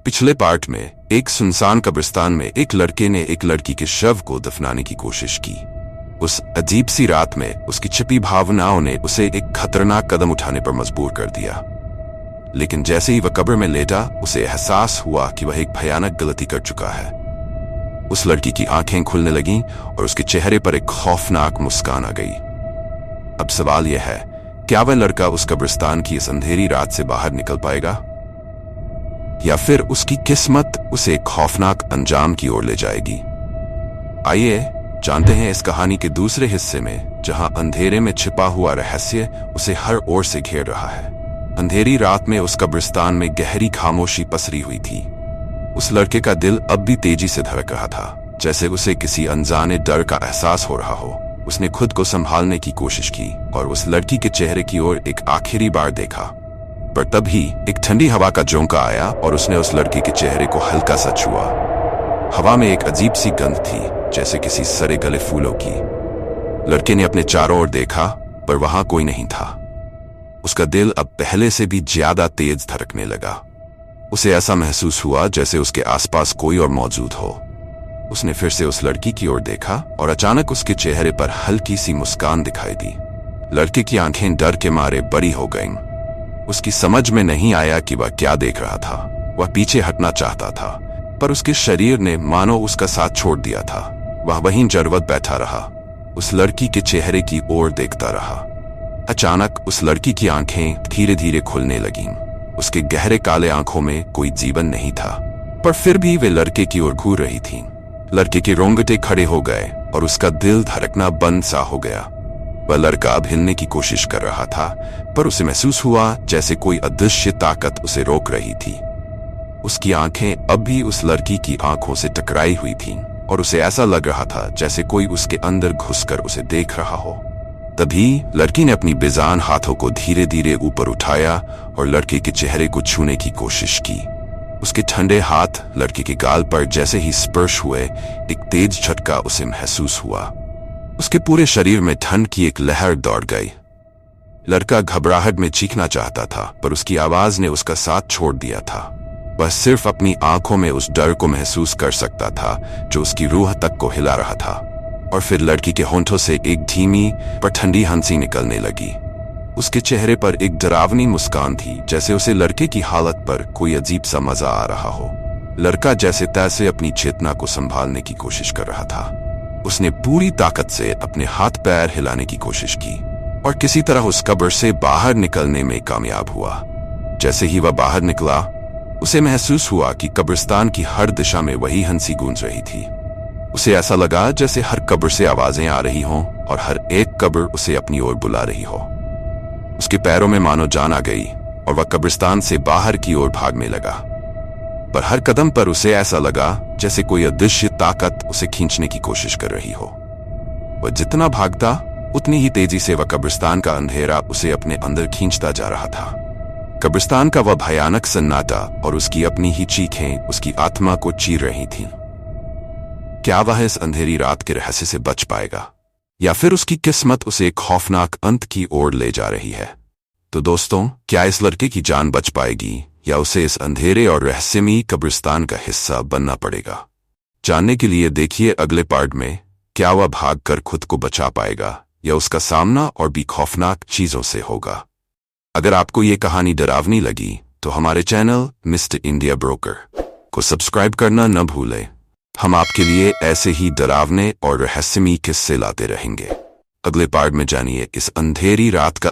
पिछले पार्ट में एक सुनसान कब्रिस्तान में एक लड़के ने एक लड़की के शव को दफनाने की कोशिश की। उस अजीब सी रात में उसकी छिपी भावनाओं ने उसे एक खतरनाक कदम उठाने पर मजबूर कर दिया। लेकिन जैसे ही वह कब्र में लेटा, उसे एहसास हुआ कि वह एक भयानक गलती कर चुका है। उस लड़की की आंखें खुलने लगीं और उसके चेहरे पर एक खौफनाक मुस्कान आ गई। अब सवाल यह है, क्या वह लड़का उस कब्रिस्तान की इस अंधेरी रात से बाहर निकल पाएगा, या फिर उसकी किस्मत उसे एक खौफनाक अंजाम की ओर ले जाएगी? आइए जानते हैं इस कहानी के दूसरे हिस्से में, जहां अंधेरे में छिपा हुआ रहस्य उसे हर ओर से घेर रहा है। अंधेरी रात में उस कब्रिस्तान में गहरी खामोशी पसरी हुई थी। उस लड़के का दिल अब भी तेजी से धड़क रहा था, जैसे उसे किसी अनजाने डर का एहसास हो रहा हो। उसने खुद को संभालने की कोशिश की और उस लड़की के चेहरे की ओर एक आखिरी बार देखा, पर तभी एक ठंडी हवा का झोंका आया और उसने उस लड़के के चेहरे को हल्का सा छुआ। हवा में एक अजीब सी गंध थी, जैसे किसी सड़े गले फूलों की। लड़के ने अपने चारों ओर देखा, पर वहां कोई नहीं था। उसका दिल अब पहले से भी ज्यादा तेज धड़कने लगा। उसे ऐसा महसूस हुआ जैसे उसके आसपास कोई और मौजूद हो। उसने फिर से उस लड़की की ओर देखा और अचानक उसके चेहरे पर हल्की सी मुस्कान दिखाई दी। लड़के की आंखें डर के मारे बड़ी हो गईं। उसकी समझ में नहीं आया कि वह क्या देख रहा था। वह पीछे हटना चाहता था, पर उसके शरीर ने मानो उसका साथ छोड़ दिया था। वह वहीं जड़वत बैठा रहा, उस लड़की के चेहरे की ओर देखता रहा। अचानक उस लड़की की आंखें धीरे धीरे खुलने लगीं। उसके गहरे काले आंखों में कोई जीवन नहीं था, पर फिर भी वे लड़के की ओर घूर रही थीं। लड़के के रोंगटे खड़े हो गए और उसका दिल धड़कना बंद सा हो गया। वह लड़का अब हिलने की कोशिश कर रहा था, पर उसे महसूस हुआ जैसे कोई अदृश्य ताकत उसे रोक रही थी। उसकी आंखें अब भी उस लड़की की आंखों से टकराई हुई थीं और उसे ऐसा लग रहा था जैसे कोई उसके अंदर घुसकर उसे देख रहा हो। तभी लड़की ने अपनी बेजान हाथों को धीरे धीरे ऊपर उठाया और लड़के के चेहरे को छूने की कोशिश की। उसके ठंडे हाथ लड़के के गाल पर जैसे ही स्पर्श हुए, एक तेज झटका उसे महसूस हुआ। उसके पूरे शरीर में ठंड की एक लहर दौड़ गई। लड़का घबराहट में चीखना चाहता था, पर उसकी आवाज ने उसका साथ छोड़ दिया था। वह सिर्फ अपनी आंखों में उस डर को महसूस कर सकता था जो उसकी रूह तक को हिला रहा था। और फिर लड़की के होंठों से एक धीमी पर ठंडी हंसी निकलने लगी। उसके चेहरे पर एक डरावनी मुस्कान थी, जैसे उसे लड़के की हालत पर कोई अजीब सा मजा आ रहा हो। लड़का जैसे तैसे अपनी चेतना को संभालने की कोशिश कर रहा था। उसने पूरी ताकत से अपने हाथ पैर हिलाने की कोशिश की और किसी तरह उस कब्र से बाहर निकलने में कामयाब हुआ। जैसे ही वह बाहर निकला, उसे महसूस हुआ कि कब्रिस्तान की हर दिशा में वही हंसी गूंज रही थी। उसे ऐसा लगा जैसे हर कब्र से आवाजें आ रही हों और हर एक कब्र उसे अपनी ओर बुला रही हो। उसके पैरों में मानो जान आ गई और वह कब्रिस्तान से बाहर की ओर भागने लगा, पर हर कदम पर उसे ऐसा लगा जैसे कोई अदृश्य ताकत उसे खींचने की कोशिश कर रही हो। वह जितना भागता, उतनी ही तेजी से वह कब्रिस्तान का अंधेरा उसे अपने अंदर खींचता जा रहा था। कब्रिस्तान का वह भयानक सन्नाटा और उसकी अपनी ही चीखें उसकी आत्मा को चीर रही थीं। क्या वह इस अंधेरी रात के रहस्य से बच पाएगा, या फिर उसकी किस्मत उसे एक खौफनाक अंत की ओर ले जा रही है? तो दोस्तों, क्या इस लड़के की जान बच पाएगी, या उसे इस अंधेरे और रहस्यमयी कब्रिस्तान का हिस्सा बनना पड़ेगा? जानने के लिए देखिए अगले पार्ट में, क्या वह भागकर खुद को बचा पाएगा या उसका सामना और भी खौफनाक चीजों से होगा। अगर आपको ये कहानी डरावनी लगी तो हमारे चैनल मिस्टर इंडिया ब्रोकर को सब्सक्राइब करना न भूलें। हम आपके लिए ऐसे ही डरावने और रहस्यमयी किस्से लाते रहेंगे। अगले पार्ट में जानिए इस अंधेरी रात का